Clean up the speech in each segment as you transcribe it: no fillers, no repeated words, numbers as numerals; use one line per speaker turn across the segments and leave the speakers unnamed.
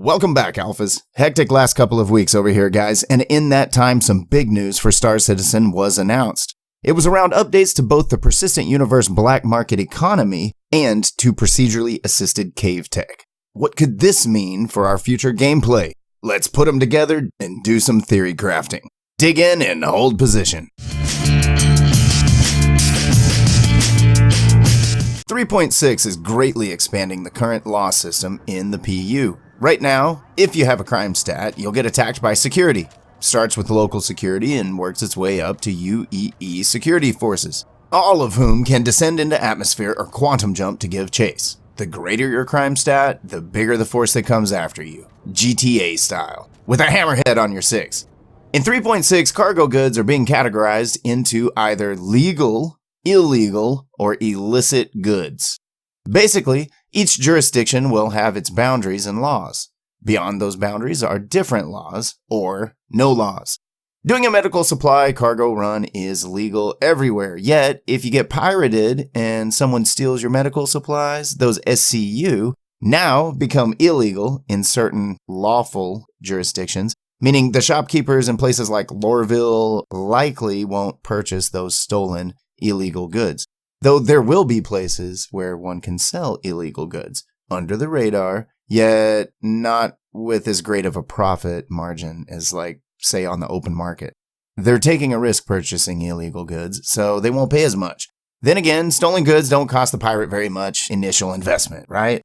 Welcome back, Alphas. Hectic last couple of weeks over here, guys, and in that time, some big news for Star Citizen was announced. It was around updates to both the persistent universe black market economy and to procedurally assisted cave tech. What could this mean for our future gameplay? Let's put them together and do some theory crafting. Dig in and hold position. 3.6 is greatly expanding the current law system in the PU. Right now, if you have a crime stat, you'll get attacked by security. Starts with local security and works its way up to UEE security forces, all of whom can descend into atmosphere or quantum jump to give chase. The greater your crime stat, the bigger the force that comes after you, GTA style, with a hammerhead on your 6. In 3.6, cargo goods are being categorized into either legal, illegal, or illicit goods. Basically, each jurisdiction will have its boundaries and laws. Beyond those boundaries are different laws or no laws. Doing a medical supply cargo run is legal everywhere, yet if you get pirated and someone steals your medical supplies, those SCU now become illegal in certain lawful jurisdictions, meaning the shopkeepers in places like Lorville likely won't purchase those stolen illegal goods, though there will be places where one can sell illegal goods under the radar, yet not with as great of a profit margin as, like, say, on the open market. They're taking a risk purchasing illegal goods, so they won't pay as much. Then again, stolen goods don't cost the pirate very much initial investment, right?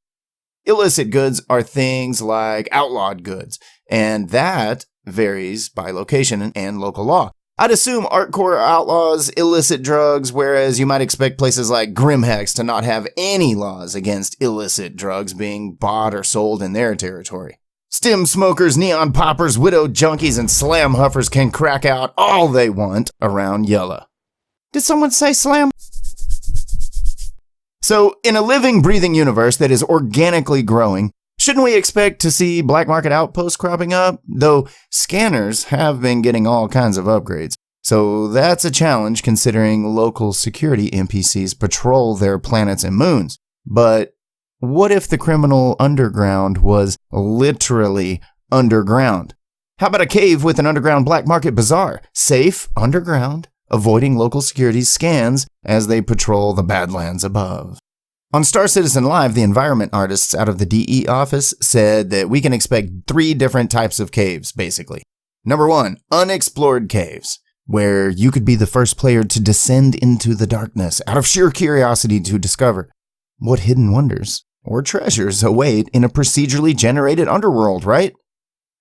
Illicit goods are things like outlawed goods, and that varies by location and local law. I'd assume Artcore outlaws illicit drugs, whereas you might expect places like Grimhex to not have any laws against illicit drugs being bought or sold in their territory. Stim smokers, neon poppers, widow junkies, and slam huffers can crack out all they want around Yella. Did someone say slam? So, in a living, breathing universe that is organically growing, shouldn't we expect to see black market outposts cropping up? Though scanners have been getting all kinds of upgrades. So that's a challenge considering local security NPCs patrol their planets and moons. But what if the criminal underground was literally underground? How about a cave with an underground black market bazaar? Safe, underground, avoiding local security's scans as they patrol the badlands above. On Star Citizen Live, the environment artists out of the DE office said that we can expect 3 different types of caves, basically. Number 1, unexplored caves, where you could be the first player to descend into the darkness out of sheer curiosity to discover what hidden wonders or treasures await in a procedurally generated underworld, right?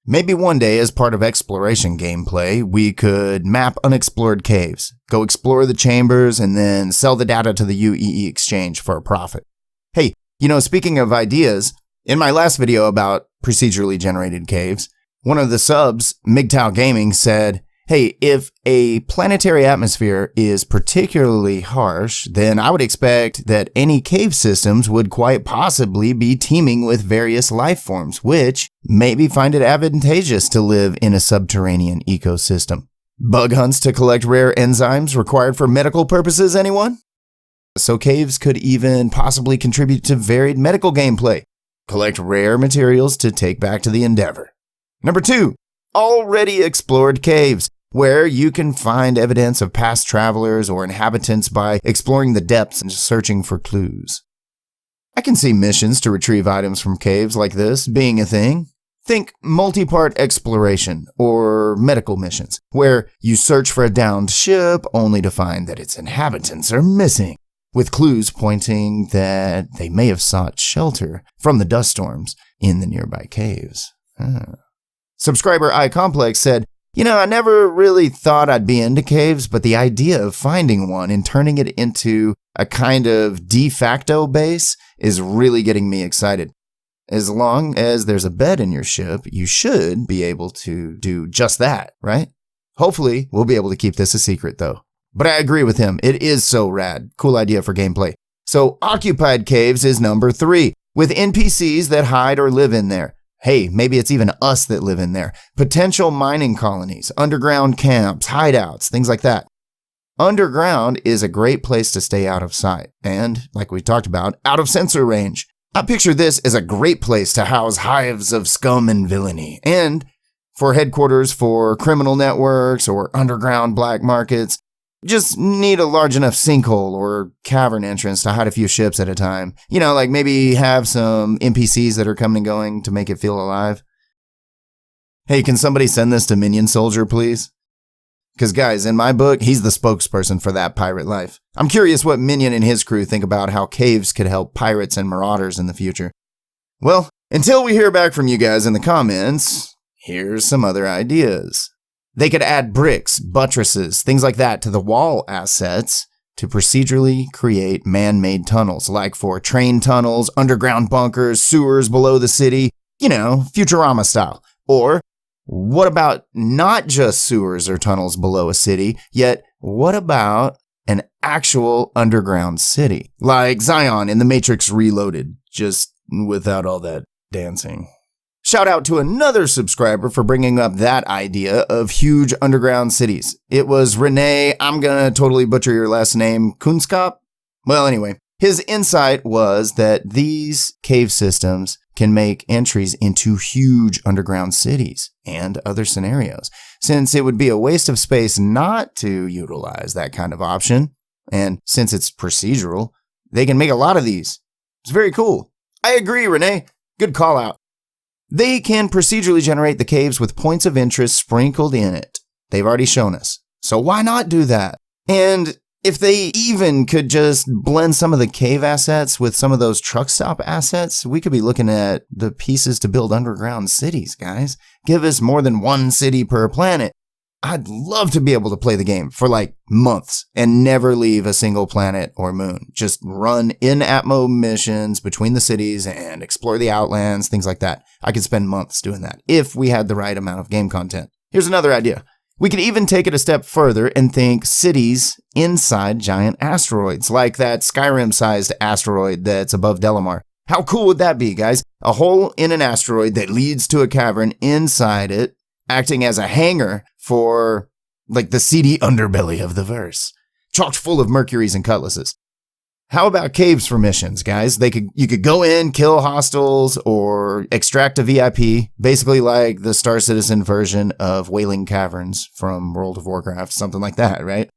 Maybe one day, as part of exploration gameplay, we could map unexplored caves, go explore the chambers, and then sell the data to the UEE exchange for a profit. Hey, speaking of ideas, in my last video about procedurally generated caves, one of the subs, MGTOW Gaming, said, hey, if a planetary atmosphere is particularly harsh, then I would expect that any cave systems would quite possibly be teeming with various life forms, which maybe find it advantageous to live in a subterranean ecosystem. Bug hunts to collect rare enzymes required for medical purposes, anyone? So caves could even possibly contribute to varied medical gameplay. Collect rare materials to take back to the Endeavor. Number 2, already explored caves, where you can find evidence of past travelers or inhabitants by exploring the depths and searching for clues. I can see missions to retrieve items from caves like this being a thing. Think multi-part exploration or medical missions, where you search for a downed ship only to find that its inhabitants are missing, with clues pointing that they may have sought shelter from the dust storms in the nearby caves. Subscriber iComplex said, I never really thought I'd be into caves, but the idea of finding one and turning it into a kind of de facto base is really getting me excited. As long as there's a bed in your ship, you should be able to do just that, right? Hopefully, we'll be able to keep this a secret, though. But I agree with him. It is so rad. Cool idea for gameplay. So, occupied caves is number 3, with NPCs that hide or live in there. Hey, maybe it's even us that live in there. Potential mining colonies, underground camps, hideouts, things like that. Underground is a great place to stay out of sight and, like we talked about, out of sensor range. I picture this as a great place to house hives of scum and villainy, and for headquarters for criminal networks or underground black markets. Just need a large enough sinkhole or cavern entrance to hide a few ships at a time. You know, like maybe have some NPCs that are coming and going to make it feel alive. Hey, can somebody send this to Minion Soldier, please? Because guys, in my book, he's the spokesperson for that pirate life. I'm curious what Minion and his crew think about how caves could help pirates and marauders in the future. Well, until we hear back from you guys in the comments, here's some other ideas. They could add bricks, buttresses, things like that to the wall assets to procedurally create man-made tunnels, like for train tunnels, underground bunkers, sewers below the city, you know, Futurama style. Or what about not just sewers or tunnels below a city, yet what about an actual underground city? Like Zion in The Matrix Reloaded, just without all that dancing. Shout out to another subscriber for bringing up that idea of huge underground cities. It was Renee, I'm gonna totally butcher your last name, Kunskop? Well, anyway, his insight was that these cave systems can make entries into huge underground cities and other scenarios, since it would be a waste of space not to utilize that kind of option. And since it's procedural, they can make a lot of these. It's very cool. I agree, Renee. Good call out. They can procedurally generate the caves with points of interest sprinkled in it. They've already shown us. So why not do that? And if they even could just blend some of the cave assets with some of those truck stop assets, we could be looking at the pieces to build underground cities, guys. Give us more than one city per planet. I'd love to be able to play the game for like months and never leave a single planet or moon. Just run in-atmo missions between the cities and explore the outlands, things like that. I could spend months doing that if we had the right amount of game content. Here's another idea. We could even take it a step further and think cities inside giant asteroids, like that Skyrim-sized asteroid that's above Delamar. How cool would that be, guys? A hole in an asteroid that leads to a cavern inside it, acting as a hangar for, like, the seedy underbelly of the verse, chocked full of Mercuries and cutlasses. How about caves for missions, guys? You could go in, kill hostiles, or extract a VIP, basically like the Star Citizen version of Wailing Caverns from World of Warcraft, something like that, right?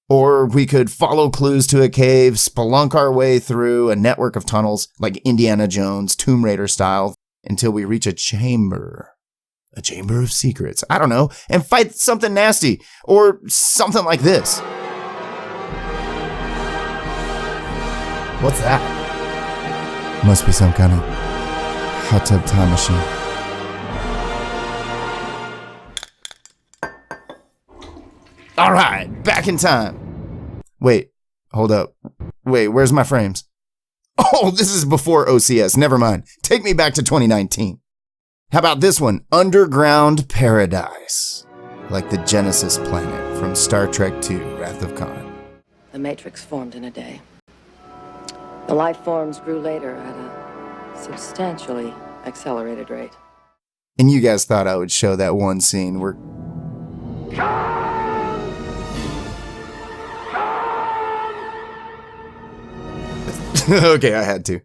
Or we could follow clues to a cave, spelunk our way through a network of tunnels, like Indiana Jones, Tomb Raider style, until we reach a chamber. A chamber of secrets, I don't know, and fight something nasty, or something like this. What's that? Must be some kind of hot tub time machine. All right, back in time. Wait, hold up. Wait, where's my frames? Oh, this is before OCS. Never mind. Take me back to 2019. How about this one? Underground Paradise. Like the Genesis planet from Star Trek II, Wrath of Khan.
The Matrix formed in a day. The life forms grew later at a substantially accelerated rate.
And you guys thought I would show that one scene where... Okay, I had to.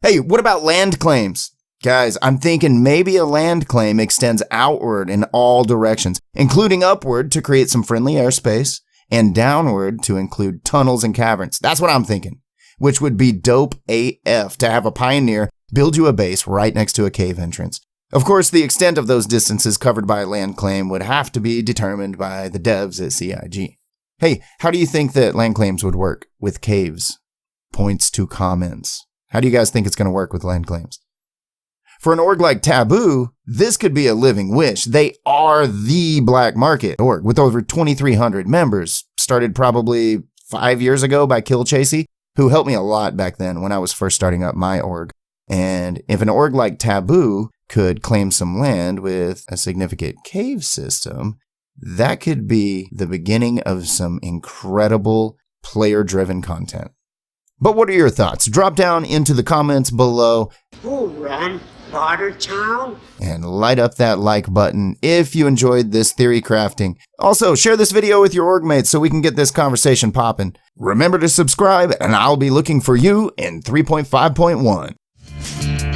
Hey, what about land claims? Guys, I'm thinking maybe a land claim extends outward in all directions, including upward to create some friendly airspace, and downward to include tunnels and caverns. That's what I'm thinking. Which would be dope AF to have a pioneer build you a base right next to a cave entrance. Of course, the extent of those distances covered by a land claim would have to be determined by the devs at CIG. Hey, how do you think that land claims would work with caves? Points to comments. How do you guys think it's going to work with land claims? For an org like Taboo, this could be a living wish. They are the black market org with over 2,300 members, started probably 5 years ago by Kill Chasey, who helped me a lot back then when I was first starting up my org. And if an org like Taboo could claim some land with a significant cave system, that could be the beginning of some incredible player-driven content. But what are your thoughts? Drop down into the comments below.
Oh, Ron, Barter Town?
And light up that like button if you enjoyed this theory crafting. Also, share this video with your org mates so we can get this conversation popping. Remember to subscribe, and I'll be looking for you in 3.5.1.